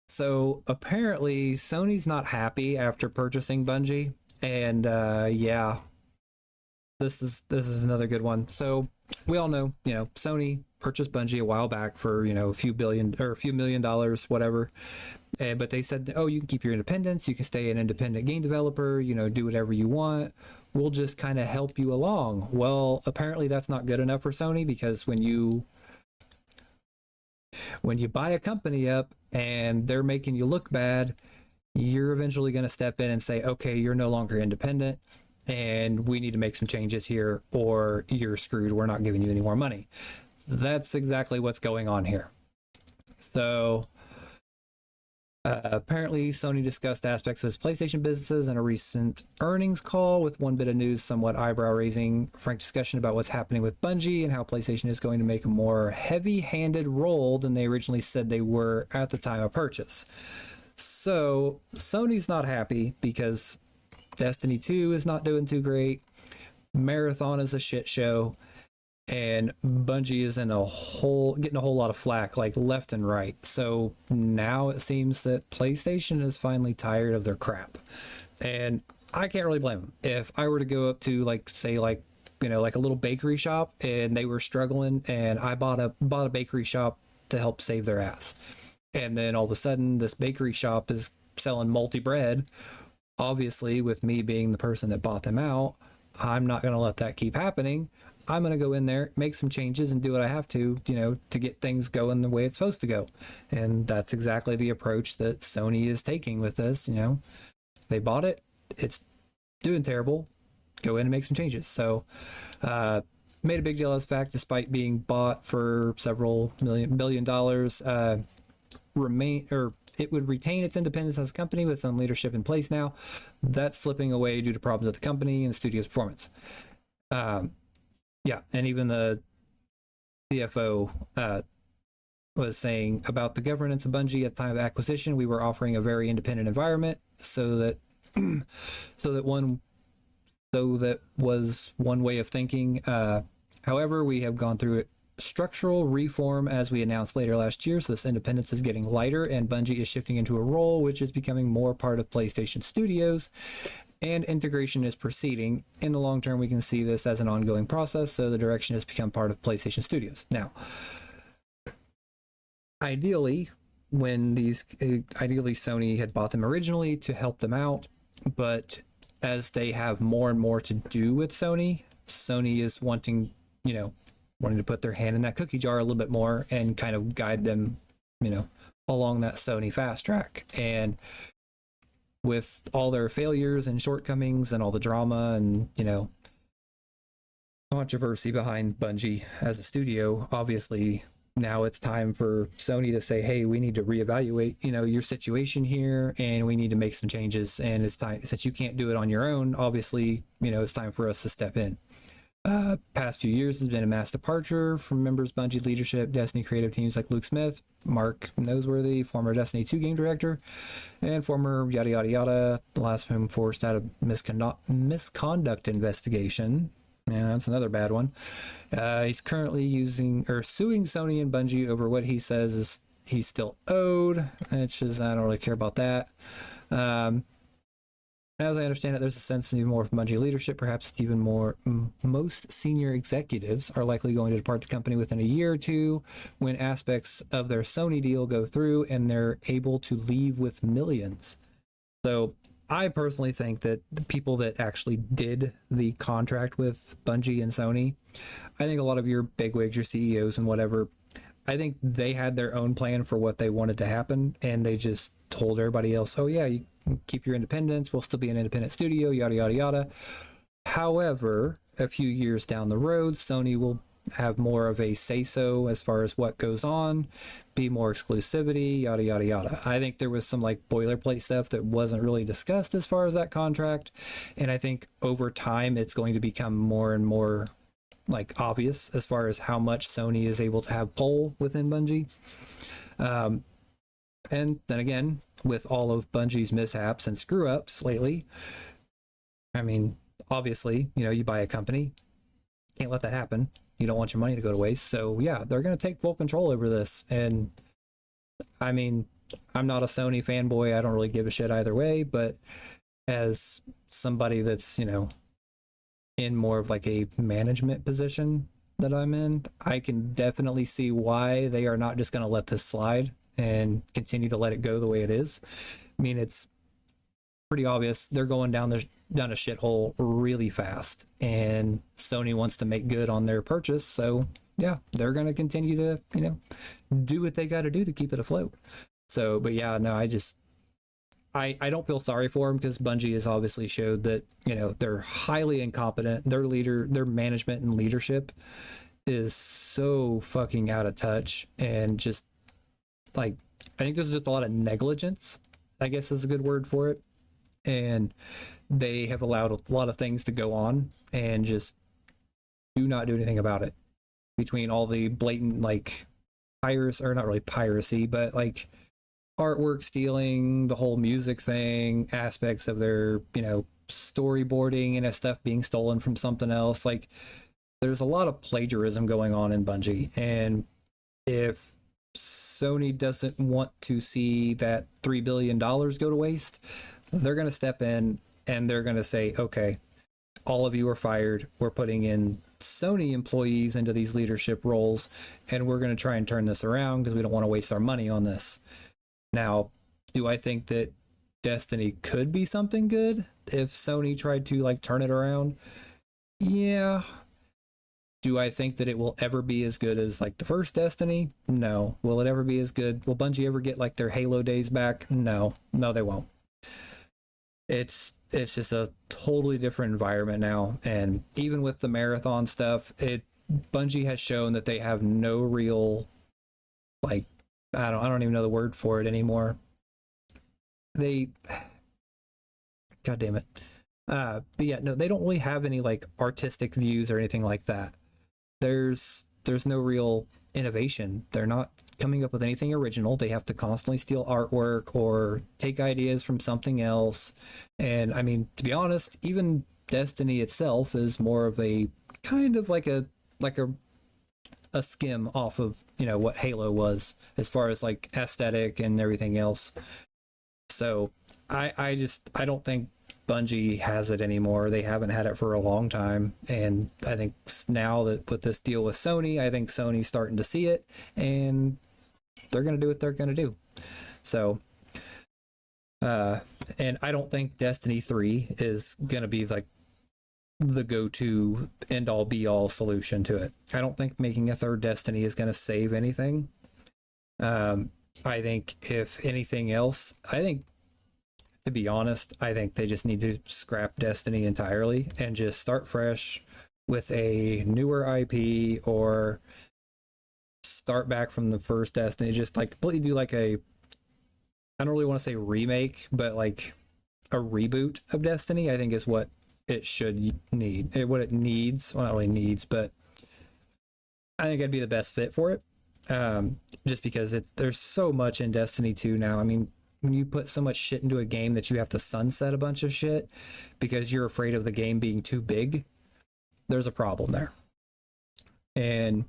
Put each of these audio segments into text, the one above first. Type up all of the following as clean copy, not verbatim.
So apparently Sony's not happy after purchasing Bungie, and yeah, this is another good one. So we all know, Sony purchased Bungie a while back for a few billion or a few $1 million, whatever. But they said, oh, you can keep your independence, you can stay an independent game developer, do whatever you want. We'll just kind of help you along. Well, apparently that's not good enough for Sony, because when you buy a company up and they're making you look bad, you're eventually going to step in and say, okay, you're no longer independent and we need to make some changes here, or you're screwed. We're not giving you any more money. That's exactly what's going on here. So apparently Sony discussed aspects of its PlayStation businesses in a recent earnings call, with one bit of news somewhat eyebrow-raising, frank discussion about what's happening with Bungie and how PlayStation is going to make a more heavy-handed role than they originally said they were at the time of purchase. So Sony's not happy because Destiny 2 is not doing too great, Marathon is a shit show, and Bungie is getting a whole lot of flack, like left and right. So now it seems that PlayStation is finally tired of their crap, and I can't really blame them. If I were to go up to like a little bakery shop and they were struggling, and I bought a bakery shop to help save their ass, and then all of a sudden this bakery shop is selling multi bread, obviously with me being the person that bought them out, I'm not going to let that keep happening. I'm going to go in there, make some changes, and do what I have to, to get things going the way it's supposed to go. And that's exactly the approach that Sony is taking with this. They bought it, it's doing terrible, go in and make some changes. So, made a big deal of the fact, despite being bought for several billion dollars, it would retain its independence as a company with some leadership in place now. That's slipping away due to problems with the company and the studio's performance. Yeah, and even the CFO was saying about the governance of Bungie at the time of acquisition, we were offering a very independent environment, so that was one way of thinking. However, we have gone through structural reform, as we announced later last year, so this independence is getting lighter, and Bungie is shifting into a role which is becoming more part of PlayStation Studios, and integration is proceeding. In the long term, we can see this as an ongoing process, so the direction has become part of PlayStation Studios. Now, ideally Sony had bought them originally to help them out, but as they have more and more to do with Sony is wanting to put their hand in that cookie jar a little bit more and kind of guide them, along that Sony fast track. And with all their failures and shortcomings and all the drama and, controversy behind Bungie as a studio, obviously now it's time for Sony to say, hey, we need to reevaluate, your situation here, and we need to make some changes. And it's time, since you can't do it on your own, obviously, it's time for us to step in. Past few years has been a mass departure from members of Bungie Leadership, Destiny creative teams like Luke Smith, Mark Noseworthy, former Destiny 2 game director, and former yada yada yada, the last of whom forced out of misconduct investigation. Yeah, that's another bad one. He's currently suing Sony and Bungie over what he says is he's still owed, which is, I don't really care about that. As I understand it, there's a sense even more from Bungie leadership, perhaps it's even more. Most senior executives are likely going to depart the company within a year or two when aspects of their Sony deal go through and they're able to leave with millions. So I personally think that the people that actually did the contract with Bungie and Sony, I think a lot of your bigwigs, your CEOs and whatever, I think they had their own plan for what they wanted to happen, and they just told everybody else, oh yeah, you can keep your independence, we'll still be an independent studio, yada yada yada. However, a few years down the road, Sony will have more of a say-so as far as what goes on, be more exclusivity, yada yada yada. I think there was some like boilerplate stuff that wasn't really discussed as far as that contract, and I think over time it's going to become more and more like obvious as far as how much Sony is able to have pull within Bungie. And then again, with all of Bungie's mishaps and screw ups lately, I mean, obviously, you buy a company, can't let that happen. You don't want your money to go to waste. So yeah, they're going to take full control over this. And I mean, I'm not a Sony fanboy. I don't really give a shit either way, but as somebody that's, in more of like a management position that I'm in, I can definitely see why they are not just going to let this slide and continue to let it go the way it is. I mean, it's pretty obvious they're going down a shithole really fast, and Sony wants to make good on their purchase. So yeah, they're going to continue to, do what they got to do to keep it afloat. So, but yeah, no, I don't feel sorry for them, because Bungie has obviously showed that, they're highly incompetent. Their management and leadership is so fucking out of touch, and just like, I think there's just a lot of negligence, I guess is a good word for it. And they have allowed a lot of things to go on and just do not do anything about it. Between all the blatant, like, piracy, or not really piracy, but like artwork stealing, the whole music thing, aspects of their, storyboarding and stuff being stolen from something else. Like, there's a lot of plagiarism going on in Bungie. And if Sony doesn't want to see that $3 billion go to waste, they're going to step in and they're going to say, okay, all of you are fired. We're putting in Sony employees into these leadership roles, and we're going to try and turn this around because we don't want to waste our money on this. Now, do I think that Destiny could be something good if Sony tried to, like, turn it around? Yeah. Do I think that it will ever be as good as, like, the first Destiny? No. Will it ever be as good? Will Bungie ever get, like, their Halo days back? No. No, they won't. It's just a totally different environment now. And even with the marathon stuff, Bungie has shown that they have no real, like, I don't even know the word for it anymore. God damn it. But yeah, no, they don't really have any, like, artistic views or anything like that. There's no real innovation. They're not coming up with anything original. They have to constantly steal artwork or take ideas from something else. And I mean, to be honest, even Destiny itself is more of a kind of like a skim off of, what Halo was as far as, like, aesthetic and everything else. So I don't think Bungie has it anymore. They haven't had it for a long time. And I think now that with this deal with Sony, I think Sony's starting to see it, and they're going to do what they're going to do. So, and I don't think Destiny 3 is going to be like the go-to end-all be-all solution to it. I don't think making a third Destiny is going to save anything. I think if anything else, to be honest, I think they just need to scrap Destiny entirely and just start fresh with a newer IP, or start back from the first Destiny. Just, like, completely do like I don't really want to say remake, but like a reboot of Destiny, I think is what it should need. What it needs, well, not really needs, but I think I'd be the best fit for it. Just because there's so much in Destiny 2 now. I mean, when you put so much shit into a game that you have to sunset a bunch of shit because you're afraid of the game being too big, there's a problem there. And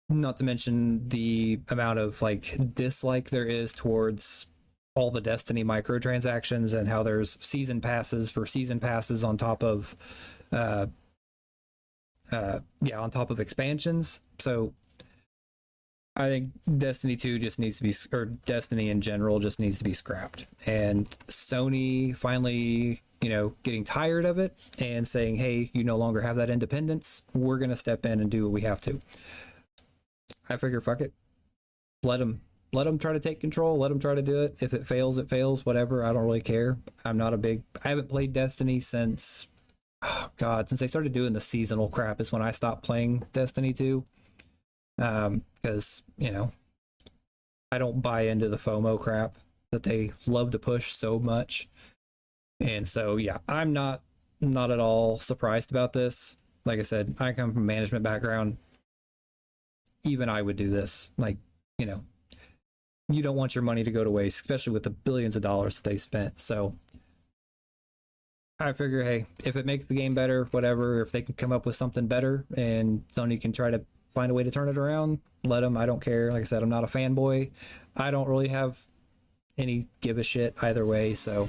not to mention the amount of, like, dislike there is towards all the Destiny microtransactions, and how there's season passes on top of on top of expansions. So I think Destiny 2 just needs to be, or Destiny in general just needs to be scrapped. And Sony finally, getting tired of it and saying, hey, you no longer have that independence. We're going to step in and do what we have to. I figure, fuck it. Let them try to take control. Let them try to do it. If it fails, it fails, whatever. I don't really care. I haven't played Destiny since, since they started doing the seasonal crap is when I stopped playing Destiny 2. Because, I don't buy into the FOMO crap that they love to push so much. And so, yeah, I'm not at all surprised about this. Like I said, I come from a management background. Even I would do this. Like, you don't want your money to go to waste, especially with the billions of dollars that they spent. So I figure, hey, if it makes the game better, whatever, if they can come up with something better and Sony can try to find a way to turn it around, let them. I don't care. Like I said, I'm not a fanboy. I don't really have any give a shit either way. So